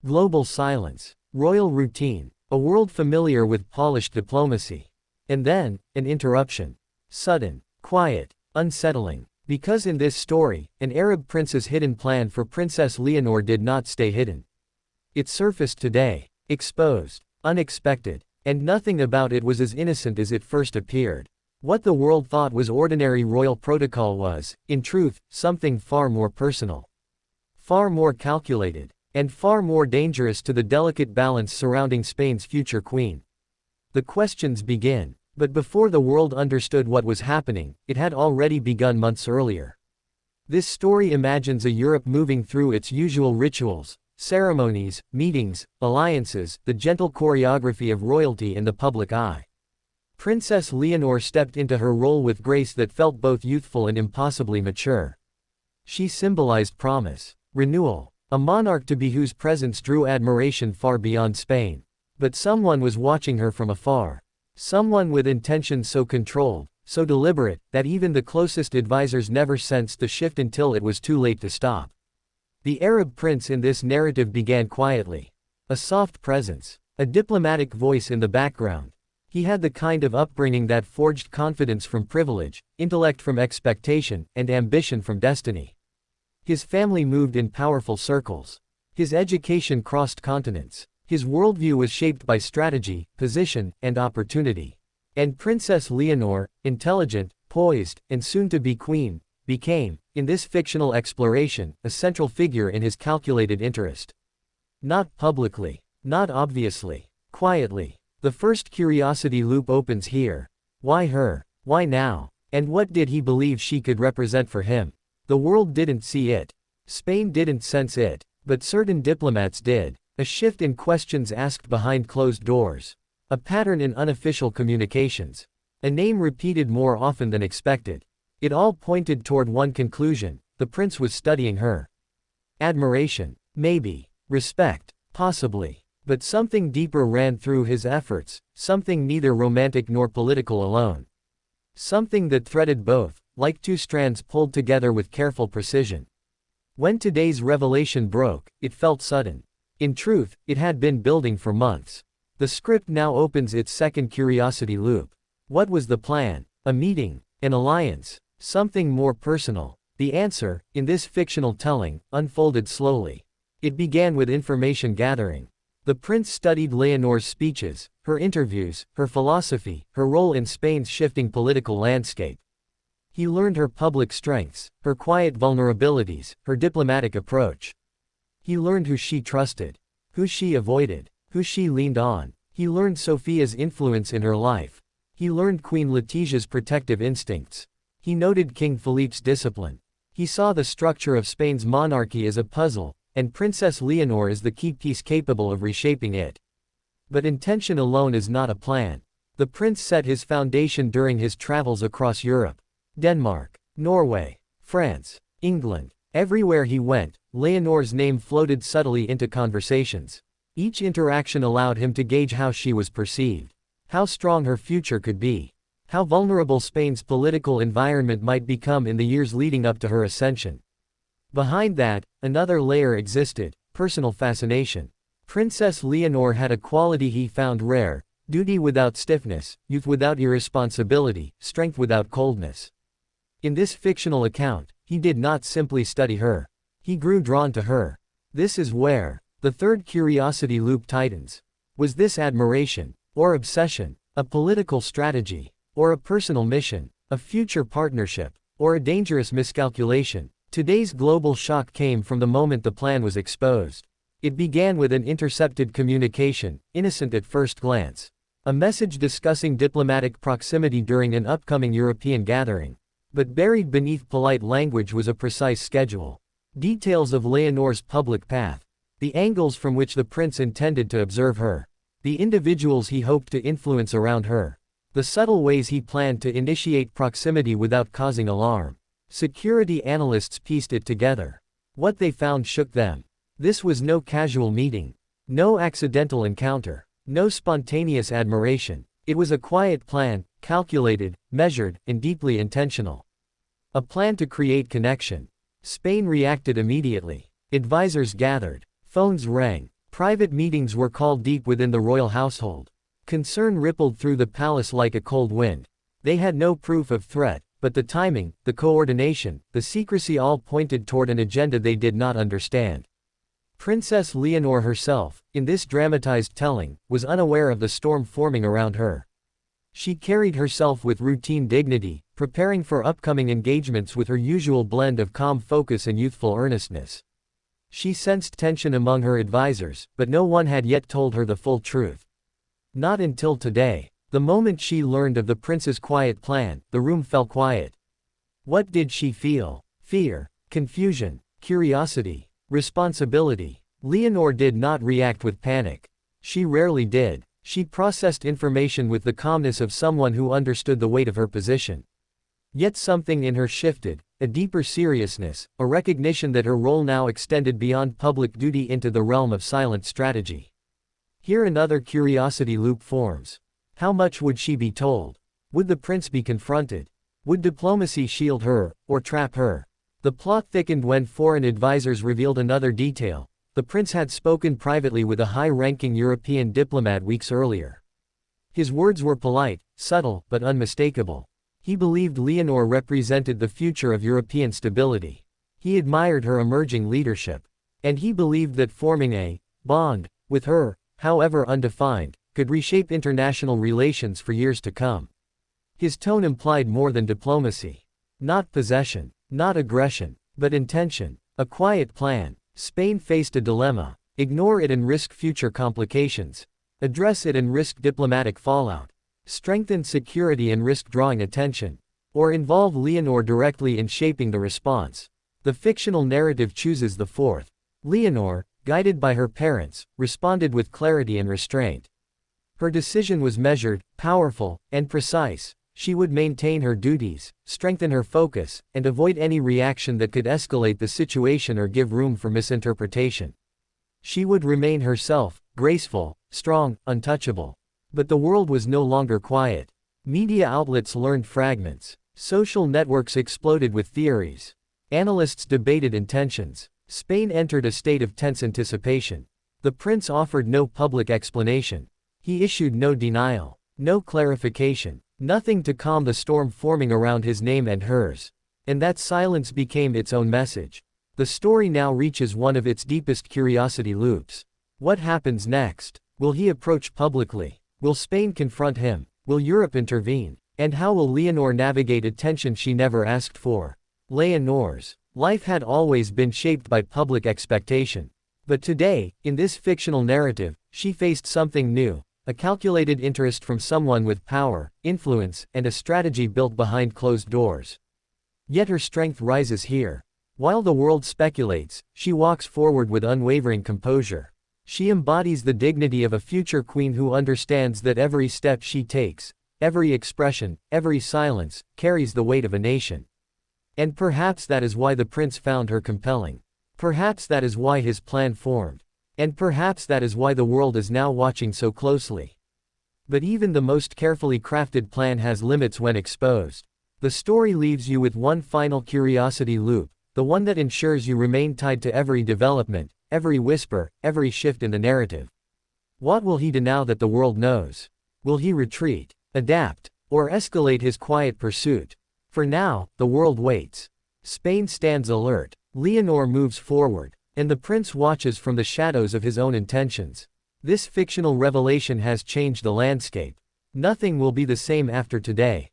Global silence. Royal routine. A world familiar with polished diplomacy. And then, an interruption. Sudden, quiet, unsettling. Because in this story, an Arab prince's hidden plan for Princess Leonor did not stay hidden. It surfaced today, exposed, unexpected, and nothing about it was as innocent as it first appeared. What the world thought was ordinary royal protocol was, in truth, something far more personal. Far more calculated, and far more dangerous to the delicate balance surrounding Spain's future queen. The questions begin. But before the world understood what was happening, it had already begun months earlier. This story imagines a Europe moving through its usual rituals, ceremonies, meetings, alliances, the gentle choreography of royalty in the public eye. Princess Leonor stepped into her role with grace that felt both youthful and impossibly mature. She symbolized promise, renewal, a monarch to be whose presence drew admiration far beyond Spain. But someone was watching her from afar. Someone with intentions so controlled, so deliberate, that even the closest advisors never sensed the shift until it was too late to stop. The Arab prince in this narrative began quietly. A soft presence, a diplomatic voice in the background. He had the kind of upbringing that forged confidence from privilege, intellect from expectation, and ambition from destiny. His family moved in powerful circles. His education crossed continents. His worldview was shaped by strategy, position, and opportunity. And Princess Leonor, intelligent, poised, and soon-to-be queen, became, in this fictional exploration, a central figure in his calculated interest. Not publicly, not obviously, quietly. The first curiosity loop opens here. Why her? Why now? And what did he believe she could represent for him? The world didn't see it. Spain didn't sense it. But certain diplomats did. A shift in questions asked behind closed doors. A pattern in unofficial communications. A name repeated more often than expected. It all pointed toward one conclusion: the prince was studying her. Admiration. Maybe. Respect. Possibly. But something deeper ran through his efforts, something neither romantic nor political alone. Something that threaded both, like two strands pulled together with careful precision. When today's revelation broke, it felt sudden. In truth, it had been building for months. The script now opens its second curiosity loop. What was the plan? A meeting? An alliance? Something more personal? The answer, in this fictional telling, unfolded slowly. It began with information gathering. The prince studied Leonor's speeches, her interviews, her philosophy, her role in Spain's shifting political landscape. He learned her public strengths, her quiet vulnerabilities, her diplomatic approach. He learned who she trusted, who she avoided, who she leaned on. He learned Sophia's influence in her life. He learned Queen Letitia's protective instincts. He noted King Philippe's discipline. He saw the structure of Spain's monarchy as a puzzle, and Princess Leonor as the key piece capable of reshaping it. But intention alone is not a plan. The prince set his foundation during his travels across Europe. Denmark, Norway, France, England. Everywhere he went, Leonor's name floated subtly into conversations. Each interaction allowed him to gauge how she was perceived, how strong her future could be, how vulnerable Spain's political environment might become in the years leading up to her ascension. Behind that, another layer existed: personal fascination. Princess Leonor had a quality he found rare: duty without stiffness, youth without irresponsibility, strength without coldness. In this fictional account, he did not simply study her. He grew drawn to her. This is where the third curiosity loop tightens. Was this admiration, or obsession, a political strategy, or a personal mission, a future partnership, or a dangerous miscalculation? Today's global shock came from the moment the plan was exposed. It began with an intercepted communication, innocent at first glance. A message discussing diplomatic proximity during an upcoming European gathering. But buried beneath polite language was a precise schedule. Details of Leonor's public path. The angles from which the prince intended to observe her. The individuals he hoped to influence around her. The subtle ways he planned to initiate proximity without causing alarm. Security analysts pieced it together. What they found shook them. This was no casual meeting. No accidental encounter. No spontaneous admiration. It was a quiet plan, calculated, measured, and deeply intentional. A plan to create connection. Spain reacted immediately. Advisors gathered. Phones rang. Private meetings were called deep within the royal household. Concern rippled through the palace like a cold wind. They had no proof of threat, but the timing, the coordination, the secrecy all pointed toward an agenda they did not understand. Princess Leonor herself, in this dramatized telling, was unaware of the storm forming around her. She carried herself with routine dignity, preparing for upcoming engagements with her usual blend of calm focus and youthful earnestness. She sensed tension among her advisors, but no one had yet told her the full truth. Not until today. The moment she learned of the prince's quiet plan, the room fell quiet. What did she feel? Fear, confusion, curiosity, responsibility. Leonor did not react with panic. She rarely did. She processed information with the calmness of someone who understood the weight of her position. Yet something in her shifted, a deeper seriousness, a recognition that her role now extended beyond public duty into the realm of silent strategy. Here another curiosity loop forms. How much would she be told? Would the prince be confronted? Would diplomacy shield her, or trap her? The plot thickened when foreign advisors revealed another detail. The prince had spoken privately with a high-ranking European diplomat weeks earlier. His words were polite, subtle, but unmistakable. He believed Leonor represented the future of European stability. He admired her emerging leadership. And he believed that forming a bond with her, however undefined, could reshape international relations for years to come. His tone implied more than diplomacy. Not possession, not aggression, but intention. A quiet plan. Spain faced a dilemma. Ignore it and risk future complications. Address it and risk diplomatic fallout. Strengthen security and risk drawing attention. Or involve Leonor directly in shaping the response. The fictional narrative chooses the fourth. Leonor, guided by her parents, responded with clarity and restraint. Her decision was measured, powerful, and precise. She would maintain her duties, strengthen her focus, and avoid any reaction that could escalate the situation or give room for misinterpretation. She would remain herself, graceful, strong, untouchable. But the world was no longer quiet. Media outlets learned fragments. Social networks exploded with theories. Analysts debated intentions. Spain entered a state of tense anticipation. The prince offered no public explanation. He issued no denial, no clarification, nothing to calm the storm forming around his name and hers. And that silence became its own message. The story now reaches one of its deepest curiosity loops. What happens next? Will he approach publicly? Will Spain confront him? Will Europe intervene? And how will Leonor navigate a tension she never asked for? Leonor's life had always been shaped by public expectation. But today, in this fictional narrative, she faced something new, a calculated interest from someone with power, influence, and a strategy built behind closed doors. Yet her strength rises here. While the world speculates, she walks forward with unwavering composure. She embodies the dignity of a future queen who understands that every step she takes, every expression, every silence, carries the weight of a nation. And perhaps that is why the prince found her compelling. Perhaps that is why his plan formed. And perhaps that is why the world is now watching so closely. But even the most carefully crafted plan has limits when exposed. The story leaves you with one final curiosity loop, the one that ensures you remain tied to every development, every whisper, every shift in the narrative. What will he do now that the world knows? Will he retreat, adapt, or escalate his quiet pursuit? For now, the world waits. Spain stands alert. Leonor moves forward. And the prince watches from the shadows of his own intentions. This fictional revelation has changed the landscape. Nothing will be the same after today.